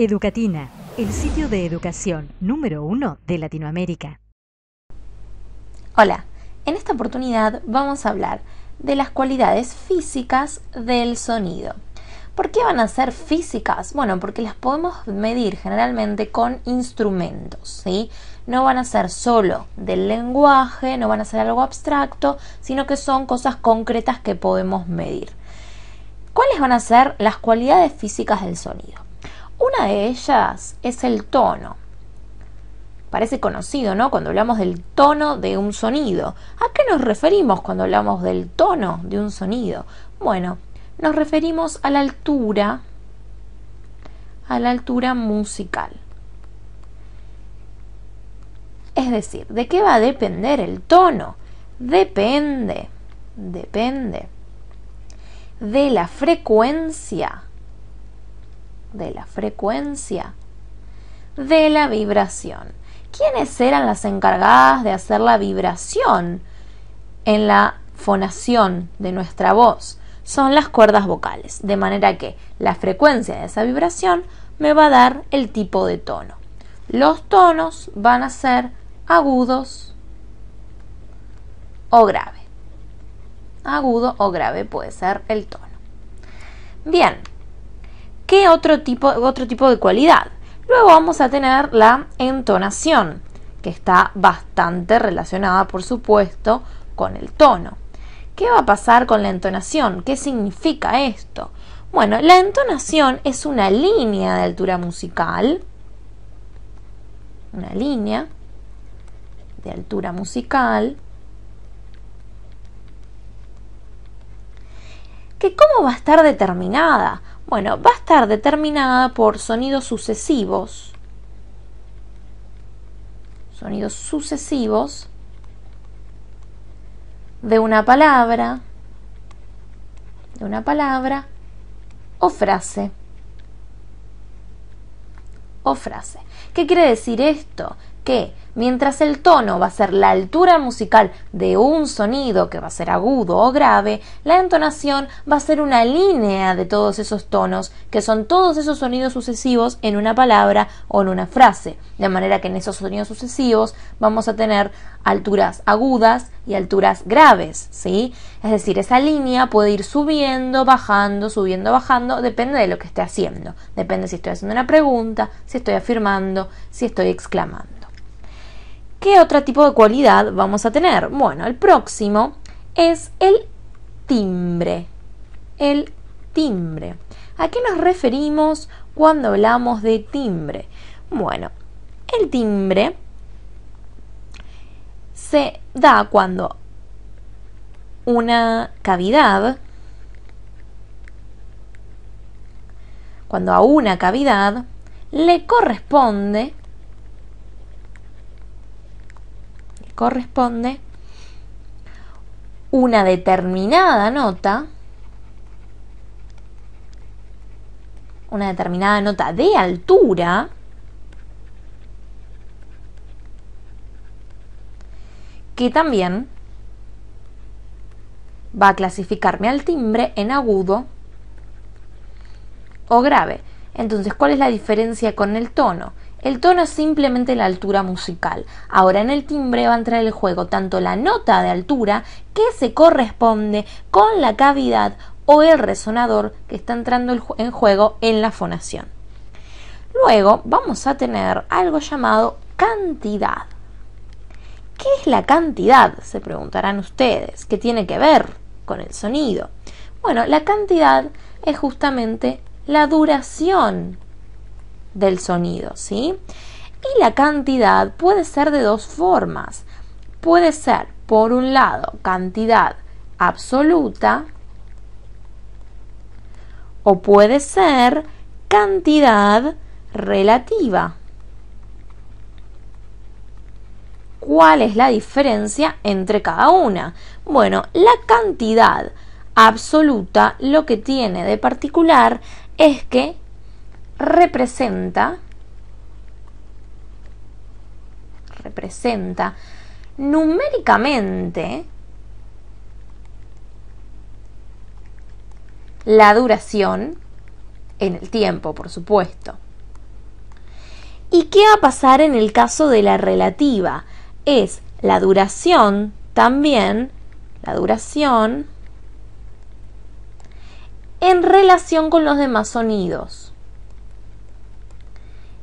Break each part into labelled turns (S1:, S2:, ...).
S1: Educatina, el sitio de educación número 1 de Latinoamérica.
S2: Hola, en esta oportunidad vamos a hablar de las cualidades físicas del sonido. ¿Por qué van a ser físicas? Bueno, porque las podemos medir generalmente con instrumentos, ¿sí? No van a ser solo del lenguaje, no van a ser algo abstracto, sino que son cosas concretas que podemos medir. ¿Cuáles van a ser las cualidades físicas del sonido? Una de ellas es el tono. Parece conocido, ¿no? Cuando hablamos del tono de un sonido. ¿A qué nos referimos cuando hablamos del tono de un sonido? Bueno, nos referimos a la altura musical. Es decir, ¿de qué va a depender el tono? Depende de la frecuencia, de la vibración. ¿Quiénes eran las encargadas de hacer la vibración en la fonación de nuestra voz? Son las cuerdas vocales, de manera que la frecuencia de esa vibración me va a dar el tipo de tono. Los tonos van a ser agudos o grave. Agudo o grave puede ser el tono. Bien, ¿qué otro tipo de cualidad? Luego vamos a tener la entonación, que está bastante relacionada, por supuesto, con el tono. ¿Qué va a pasar con la entonación? ¿Qué significa esto? Bueno, la entonación es una línea de altura musical. Una línea de altura musical. ¿Que cómo va a estar determinada? Bueno, va a estar determinada por sonidos sucesivos. Sonidos sucesivos de una palabra o frase. ¿Qué quiere decir esto? Que mientras el tono va a ser la altura musical de un sonido que va a ser agudo o grave, la entonación va a ser una línea de todos esos tonos, que son todos esos sonidos sucesivos en una palabra o en una frase. De manera que en esos sonidos sucesivos vamos a tener alturas agudas y alturas graves, ¿sí? Es decir, esa línea puede ir subiendo, bajando, depende de lo que esté haciendo. Depende si estoy haciendo una pregunta, si estoy afirmando, si estoy exclamando. ¿Qué otro tipo de cualidad vamos a tener? Bueno, el próximo es el timbre. El timbre. ¿A qué nos referimos cuando hablamos de timbre? Bueno, el timbre se da cuando a una cavidad le corresponde una determinada nota de altura que también va a clasificarme al timbre en agudo o grave. Entonces, ¿cuál es la diferencia con el tono? El tono es simplemente la altura musical. Ahora en el timbre va a entrar en juego tanto la nota de altura que se corresponde con la cavidad o el resonador que está entrando en juego en la fonación. Luego vamos a tener algo llamado cantidad. ¿Qué es la cantidad? Se preguntarán ustedes. ¿Qué tiene que ver con el sonido? Bueno, la cantidad es justamente la duración del sonido, ¿sí? Y la cantidad puede ser de dos formas. Puede ser, por un lado, cantidad absoluta o puede ser cantidad relativa. ¿Cuál es la diferencia entre cada una? Bueno, la cantidad absoluta lo que tiene de particular es que representa numéricamente la duración en el tiempo, por supuesto. ¿Y qué va a pasar en el caso de la relativa? Es la duración también, la duración en relación con los demás sonidos,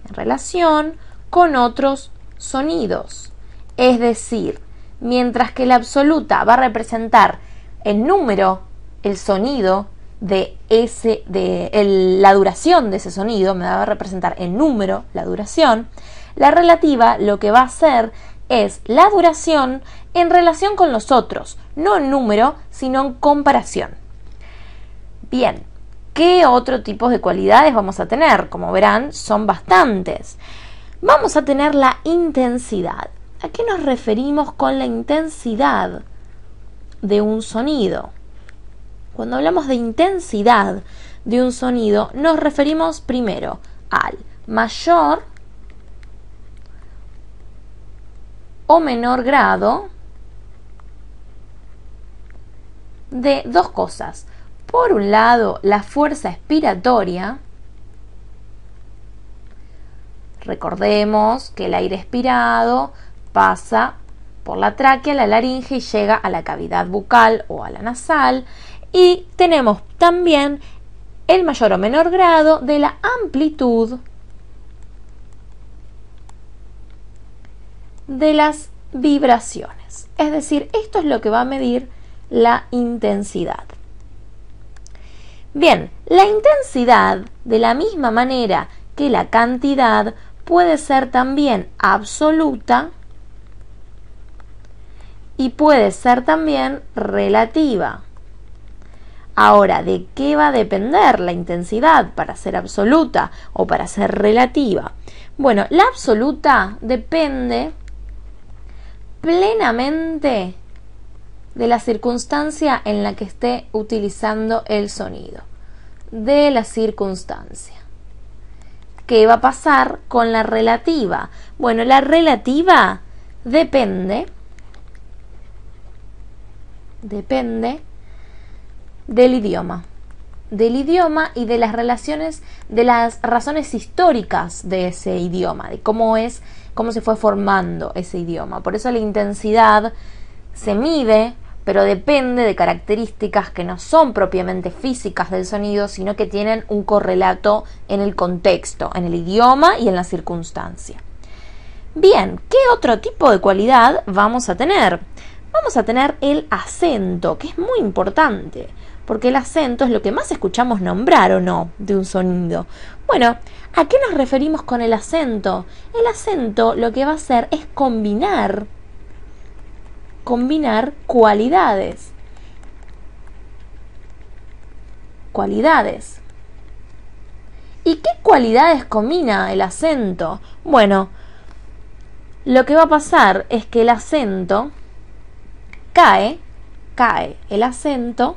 S2: en relación con otros sonidos. Es decir, mientras que la absoluta va a representar en número el sonido la duración de ese sonido, me va a representar en número la duración, la relativa lo que va a hacer es la duración en relación con los otros, no en número, sino en comparación. Bien, ¿qué otro tipo de cualidades vamos a tener? Como verán, son bastantes. Vamos a tener la intensidad. ¿A qué nos referimos con la intensidad de un sonido? Cuando hablamos de intensidad de un sonido, nos referimos primero al mayor o menor grado de dos cosas. Por un lado, la fuerza expiratoria. Recordemos que el aire expirado pasa por la tráquea, la laringe y llega a la cavidad bucal o a la nasal. Y tenemos también el mayor o menor grado de la amplitud de las vibraciones. Es decir, esto es lo que va a medir la intensidad. Bien, la intensidad, de la misma manera que la cantidad, puede ser también absoluta y puede ser también relativa. Ahora, ¿de qué va a depender la intensidad para ser absoluta o para ser relativa? Bueno, la absoluta depende plenamente de la circunstancia en la que esté utilizando el sonido. De la circunstancia. ¿Qué va a pasar con la relativa? Bueno, la relativa depende del idioma y de las relaciones, de las razones históricas de ese idioma, de cómo se fue formando ese idioma. Por eso la intensidad se mide, pero depende de características que no son propiamente físicas del sonido, sino que tienen un correlato en el contexto, en el idioma y en la circunstancia. Bien, ¿qué otro tipo de cualidad vamos a tener? Vamos a tener el acento, que es muy importante, porque el acento es lo que más escuchamos nombrar o no de un sonido. Bueno, ¿a qué nos referimos con el acento? El acento lo que va a hacer es combinar cualidades. ¿Y qué cualidades combina el acento? Bueno, lo que va a pasar es que el acento cae el acento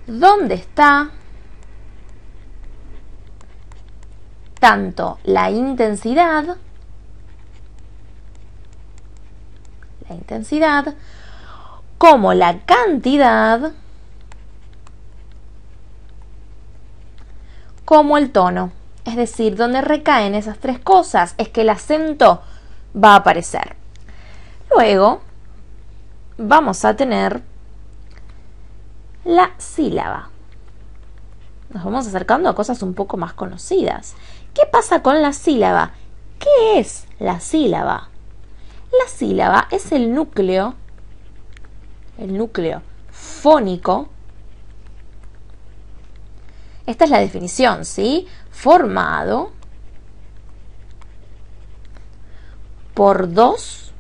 S2: donde está tanto la intensidad como la cantidad como el tono. Es decir, donde recaen esas tres cosas es que el acento va a aparecer. Luego vamos a tener la sílaba. Nos vamos acercando a cosas un poco más conocidas. ¿Qué pasa con la sílaba? ¿Qué es la sílaba? La sílaba es el núcleo fónico. Esta es la definición, ¿sí? Formado por dos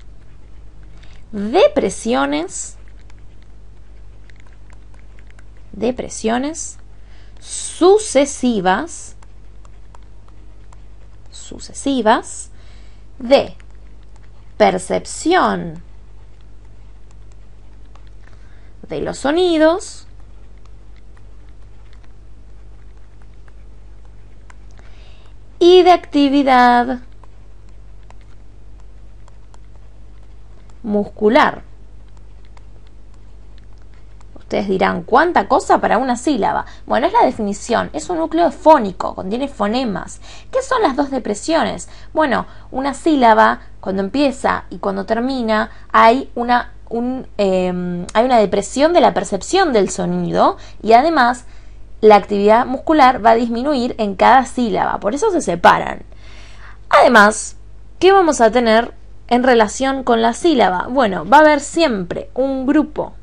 S2: depresiones sucesivas de percepción de los sonidos y de actividad muscular. Ustedes dirán, ¿cuánta cosa para una sílaba? Bueno, es la definición, es un núcleo fónico, contiene fonemas. ¿Qué son las dos depresiones? Bueno, una sílaba, cuando empieza y cuando termina, hay una depresión de la percepción del sonido y además la actividad muscular va a disminuir en cada sílaba, por eso se separan. Además, ¿qué vamos a tener en relación con la sílaba? Bueno, va a haber siempre un grupo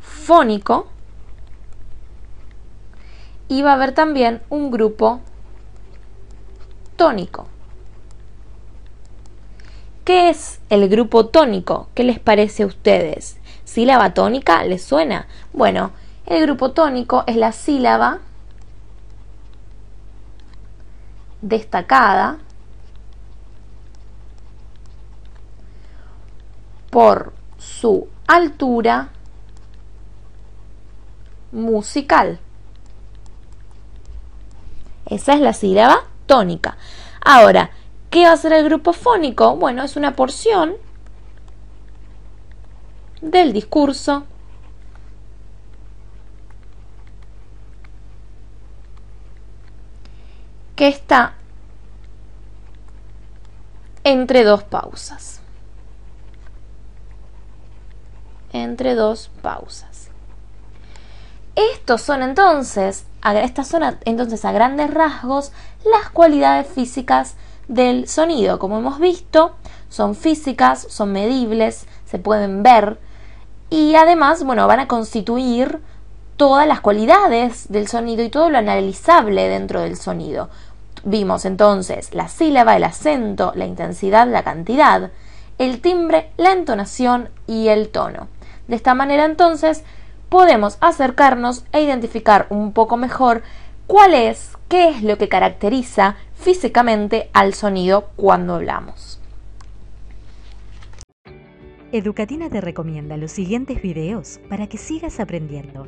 S2: fónico y va a haber también un grupo tónico. ¿Qué es el grupo tónico? ¿Qué les parece a ustedes? ¿Sílaba tónica? ¿Les suena? Bueno, el grupo tónico es la sílaba destacada por su altura musical. Esa es la sílaba tónica. Ahora, ¿qué va a ser el grupo fónico? Bueno, es una porción del discurso que está entre dos pausas. Estas son entonces a grandes rasgos las cualidades físicas del sonido. Como hemos visto, son físicas, son medibles, se pueden ver y además, bueno, van a constituir todas las cualidades del sonido y todo lo analizable dentro del sonido. Vimos entonces la sílaba, el acento, la intensidad, la cantidad, el timbre, la entonación y el tono. De esta manera entonces podemos acercarnos e identificar un poco mejor qué es lo que caracteriza físicamente al sonido cuando hablamos.
S1: Educatina te recomienda los siguientes videos para que sigas aprendiendo.